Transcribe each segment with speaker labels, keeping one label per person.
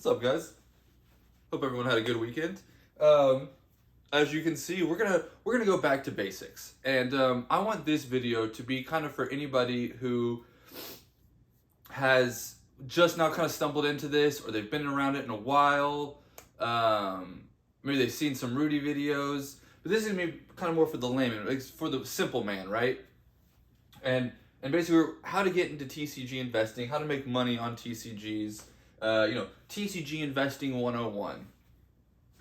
Speaker 1: What's up, guys? Hope everyone had a good weekend. As you can see, we're gonna go back to basics, and I want this video to be kind of for anybody who has just now kind of stumbled into this, or they've been around it in a while. Maybe they've seen some Rudy videos, but this is gonna be kind of more for the layman, like for the simple man, right? And basically how to get into TCG investing, how to make money on TCGs. TCG investing 101.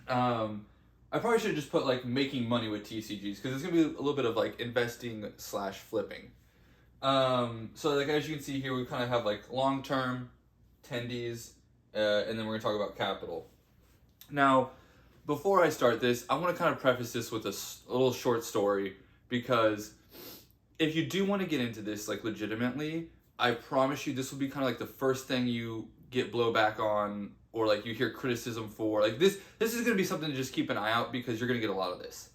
Speaker 1: I probably should just put like making money with TCGs because it's gonna be a little bit of like investing / flipping. So like as you can see here, we kind of have like long term, tendies, and then we're gonna talk about capital. Now, before I start this, I want to kind of preface this with a little short story because if you do want to get into this like legitimately, I promise you this will be kind of like the first thing you get blowback on, or like you hear criticism for. Like this is going to be something to just keep an eye out because you're going to get a lot of this.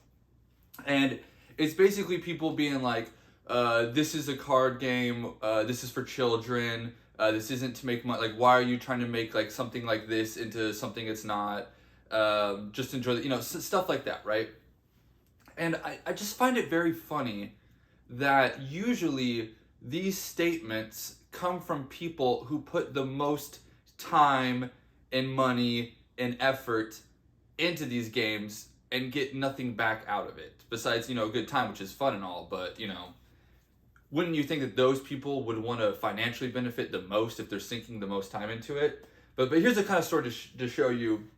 Speaker 1: And it's basically people being like, this is a card game, this is for children, this isn't to make money, like why are you trying to make like something like this into something it's not, just enjoy the, stuff like that, right? And I just find it very funny that usually these statements come from people who put the most time and money and effort into these games and get nothing back out of it besides, a good time, which is fun and all, but wouldn't you think that those people would want to financially benefit the most if they're sinking the most time into it? But here's the kind of story to show you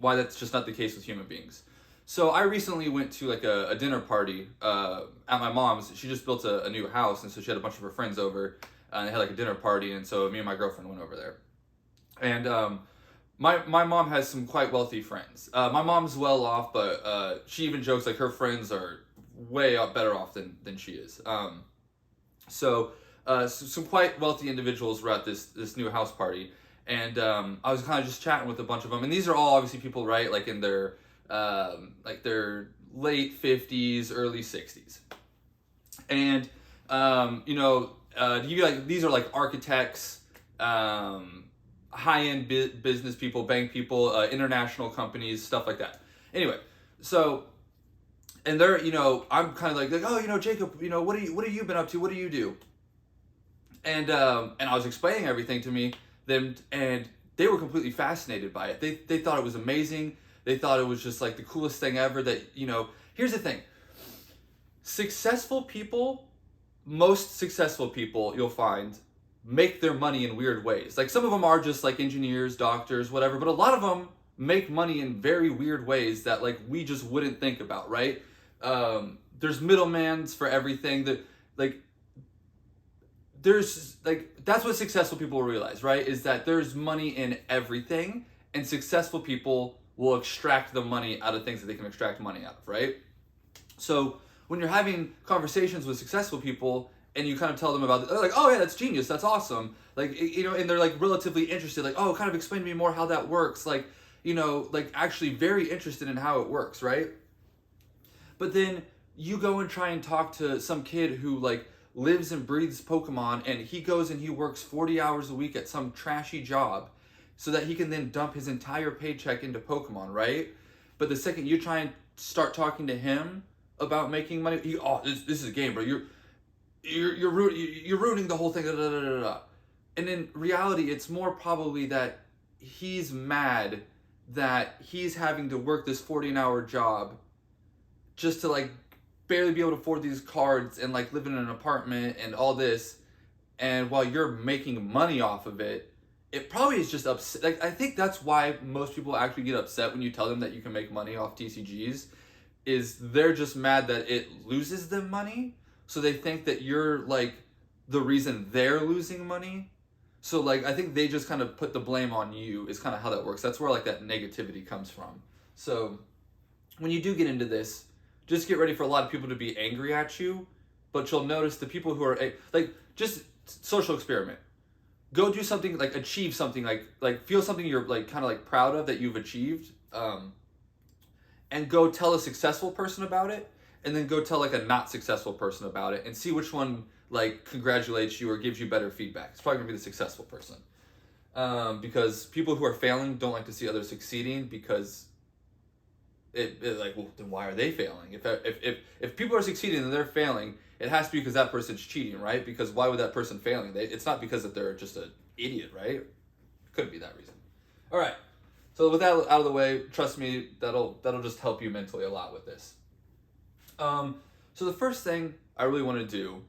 Speaker 1: why that's just not the case with human beings. So I recently went to like a dinner party at my mom's. She just built a new house, and so she had a bunch of her friends over, and they had like a dinner party, and so me and my girlfriend went over there. And my mom has some quite wealthy friends. My mom's well off, but she even jokes like her friends are way better off than she is. So some quite wealthy individuals were at this new house party, and I was kind of just chatting with a bunch of them, and these are all obviously people, right, like in their late 50s, early 60s. And these are like architects, high-end business people, bank people, international companies, stuff like that. Anyway, so, and they're, I'm kind of like, oh, Jacob, what have you been up to? What do you do? And I was explaining everything to them, and they were completely fascinated by it. They thought it was amazing. They thought it was just like the coolest thing ever. That, here's the thing. Most successful people you'll find make their money in weird ways. Like some of them are just like engineers, doctors, whatever, but a lot of them make money in very weird ways that like we just wouldn't think about, right? There's middlemans for everything. That's what successful people realize, right? Is that there's money in everything, and successful people will extract the money out of things that they can extract money out of, right? So when you're having conversations with successful people and you kind of tell them about it, they're like, oh yeah, that's genius, that's awesome. Like, and they're like relatively interested, like, oh, kind of explain to me more how that works. Like, like actually very interested in how it works, right? But then you go and try and talk to some kid who like lives and breathes Pokemon, and he goes and he works 40 hours a week at some trashy job so that he can then dump his entire paycheck into Pokemon, right? But the second you try and start talking to him about making money, this is a game, bro. You're ruining the whole thing. Da, da, da, da, da. And in reality, it's more probably that he's mad that he's having to work this 40-hour job just to like barely be able to afford these cards and like live in an apartment and all this, and while you're making money off of it, it probably is just upset. Like, I think that's why most people actually get upset when you tell them that you can make money off TCGs, is they're just mad that it loses them money. So they think that you're like the reason they're losing money. So like, I think they just kind of put the blame on you is kind of how that works. That's where like that negativity comes from. So when you do get into this, just get ready for a lot of people to be angry at you, but you'll notice the people who are like, just social experiment. Go do something, like achieve something, like feel something you're like kind of like proud of that you've achieved, and go tell a successful person about it, and then go tell like a not successful person about it, and see which one like congratulates you or gives you better feedback. It's probably gonna be the successful person. because people who are failing don't like to see others succeeding, because it like, well, then why are they failing? If people are succeeding and they're failing, it has to be because that person's cheating, right? Because why would that person failing? It's not because that they're just an idiot, right? Couldn't be that reason. All right. So with that out of the way, trust me, that'll just help you mentally a lot with this. So the first thing I really want to do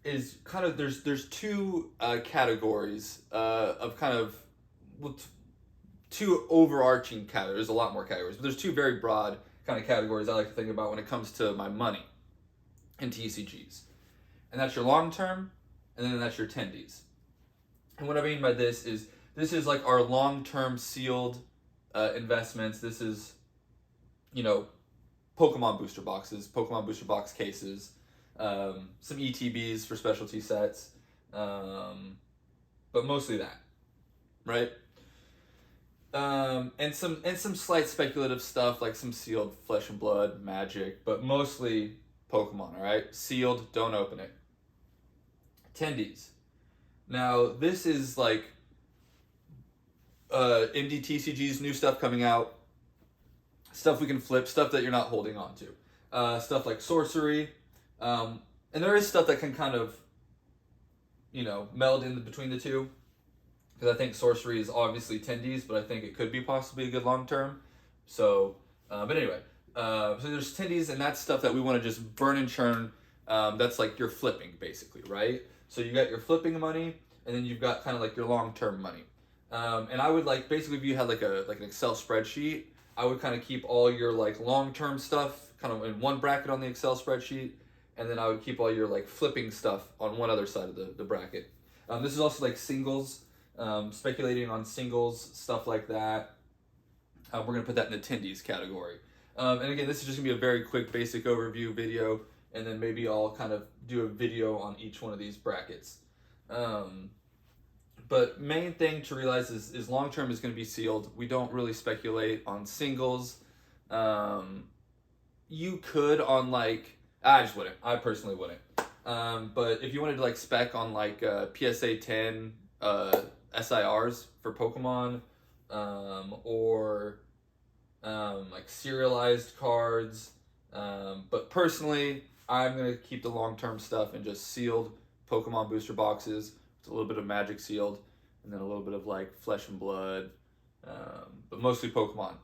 Speaker 1: is kind of there's two categories of kind of, well, two overarching categories. There's a lot more categories, but there's two very broad kind of categories I like to think about when it comes to my money in TCGs, and that's your long term, and then that's your tendies. And what I mean by this is like our long term sealed investments. This is, you know, Pokemon booster boxes, Pokemon booster box cases, some ETBs for specialty sets, but mostly that, right? And some slight speculative stuff like some sealed Flesh and Blood, Magic, but mostly Pokemon. All right, sealed, don't open it. Tendies. Now this is like indie TCGs, new stuff coming out, stuff we can flip, stuff that you're not holding on to, stuff like sorcery, and there is stuff that can kind of, you know, meld in between the two, because I think sorcery is obviously tendies, but I think it could be possibly a good long term. So, but anyway, so there's tendies, and that's stuff that we want to just burn and churn. That's like your flipping, basically, right? So you got your flipping money, and then you've got kind of like your long term money. And I would like, basically, if you had like an Excel spreadsheet, I would kind of keep all your like long term stuff kind of in one bracket on the Excel spreadsheet, and then I would keep all your like flipping stuff on one other side of the bracket. This is also like singles. Speculating on singles, stuff like that. We're going to put that in the tendies category. And again, this is just going to be a very quick basic overview video, and then maybe I'll kind of do a video on each one of these brackets. But main thing to realize is long term is going to be sealed. We don't really speculate on singles. You could on like, I just wouldn't. I personally wouldn't. But if you wanted to like spec on like PSA 10 SIRs for Pokemon, or like serialized cards, but personally, I'm gonna keep the long-term stuff and just sealed Pokemon booster boxes. It's a little bit of Magic sealed, and then a little bit of like Flesh and Blood, but mostly Pokemon.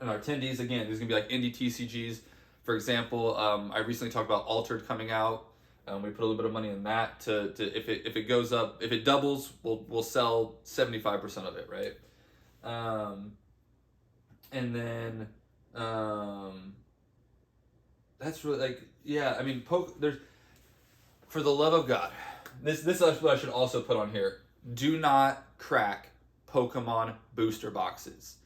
Speaker 1: And our attendees, again, there's gonna be like indie TCGs. For example, I recently talked about Altered coming out. We put a little bit of money in that to if it goes up, if it doubles, we'll sell 75% of it, right? And then that's really like, yeah. I mean, there's, for the love of God, this is what I should also put on here. Do not crack Pokemon booster boxes.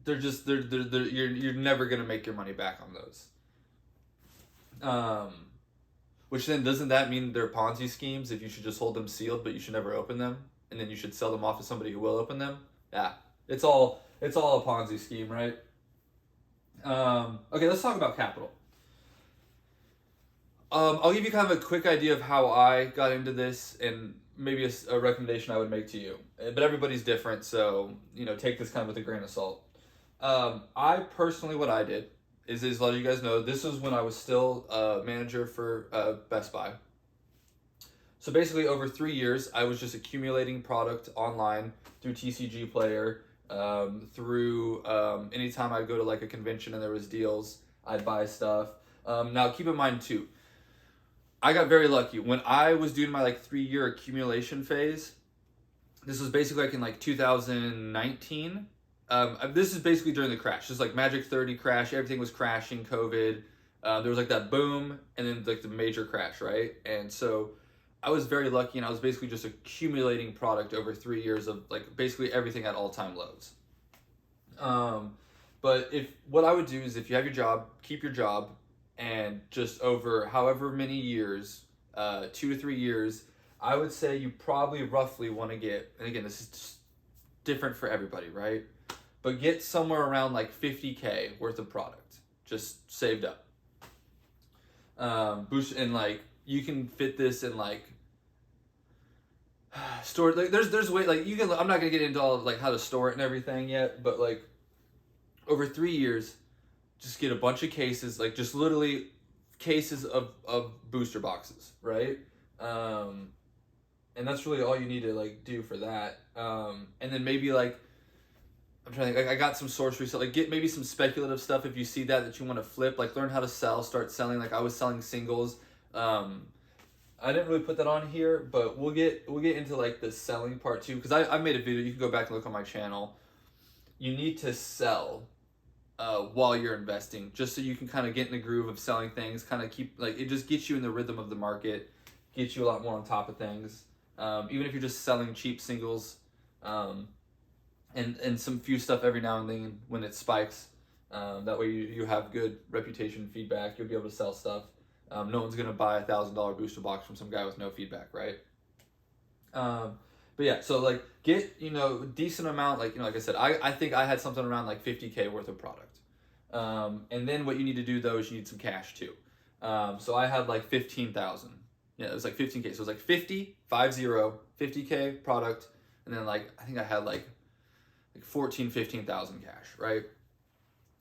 Speaker 1: They're you're never gonna make your money back on those. Which then, doesn't that mean they're Ponzi schemes? If you should just hold them sealed, but you should never open them, and then you should sell them off to somebody who will open them? Yeah, it's all a Ponzi scheme, right? Okay, let's talk about capital. I'll give you kind of a quick idea of how I got into this, and maybe a recommendation I would make to you. But everybody's different, so take this kind of with a grain of salt. I personally, what I did is let you guys know, this was when I was still a manager for Best Buy. So basically, over 3 years, I was just accumulating product online through TCG Player, through anytime I'd go to like a convention and there was deals, I'd buy stuff. Now, keep in mind too, I got very lucky. When I was doing my like 3-year accumulation phase, this was basically like in like 2019. This is basically during the crash. Just like Magic 30 crash, everything was crashing, COVID. There was like that boom, and then like the major crash, right? And so I was very lucky, and I was basically just accumulating product over 3 years of like basically everything at all-time lows. But what I would do is, if you have your job, keep your job, and just over however many years, 2 to 3 years, I would say you probably roughly want to get, and again, this is just different for everybody, right? But get somewhere around like 50K worth of product just saved up. Boost, and like you can fit this in like store. Like there's way like you can. I'm not gonna get into all of like how to store it and everything yet, but like over 3 years, just get a bunch of cases, like just literally cases of booster boxes, right? And that's really all you need to like do for that. And then maybe like I'm trying to think, like I got some sorcery stuff, like get maybe some speculative stuff if you see that you want to flip, like learn how to sell, start selling. Like I was selling singles. I didn't really put that on here, but we'll get into like the selling part too, because I made a video. You can go back and look on my channel. You need to sell while you're investing, just so you can kind of get in the groove of selling things, kind of keep, like, it just gets you in the rhythm of the market, gets you a lot more on top of things. Even if you're just selling cheap singles, and some few stuff every now and then when it spikes, that way you have good reputation feedback, you'll be able to sell stuff. No one's going to buy $1,000 booster box from some guy with no feedback, right? But yeah, so like get, decent amount, like, like I said, I think I had something around like 50K worth of product. And then what you need to do though is you need some cash too. So I had like 15,000. Yeah, it was like 15K. So it was like 50K product. And then like, I think I had like 15,000 cash, right?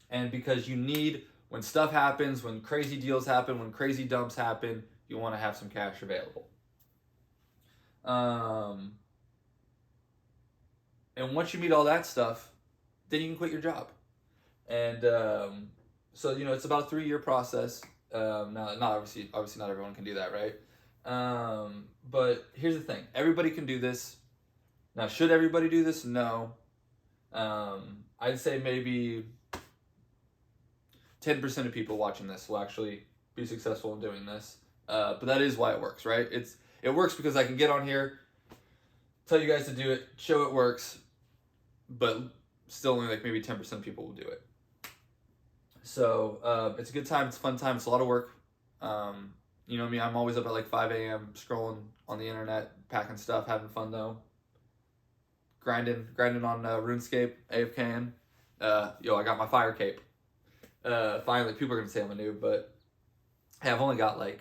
Speaker 1: And because you need, when stuff happens, when crazy deals happen, when crazy dumps happen, you want to have some cash available. And once you meet all that stuff, then you can quit your job. And so it's about a 3-year process. Not obviously not everyone can do that, right? But here's the thing: everybody can do this. Now, should everybody do this? No. I'd say maybe 10% of people watching this will actually be successful in doing this. But that is why it works, right? It works because I can get on here, tell you guys to do it, show it works, but still only like maybe 10% of people will do it. So it's a good time, it's a fun time, it's a lot of work. You know me, I'm always up at like 5 a.m. scrolling on the internet, packing stuff, having fun though. Grinding on RuneScape, AFKing. I got my fire cape. Finally, people are gonna say I'm a noob, but hey, I've only got like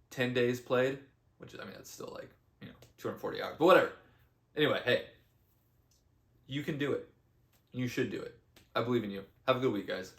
Speaker 1: 10 days played, which is, that's still like, 240 hours, but whatever. Anyway, hey, you can do it. You should do it. I believe in you. Have a good week, guys.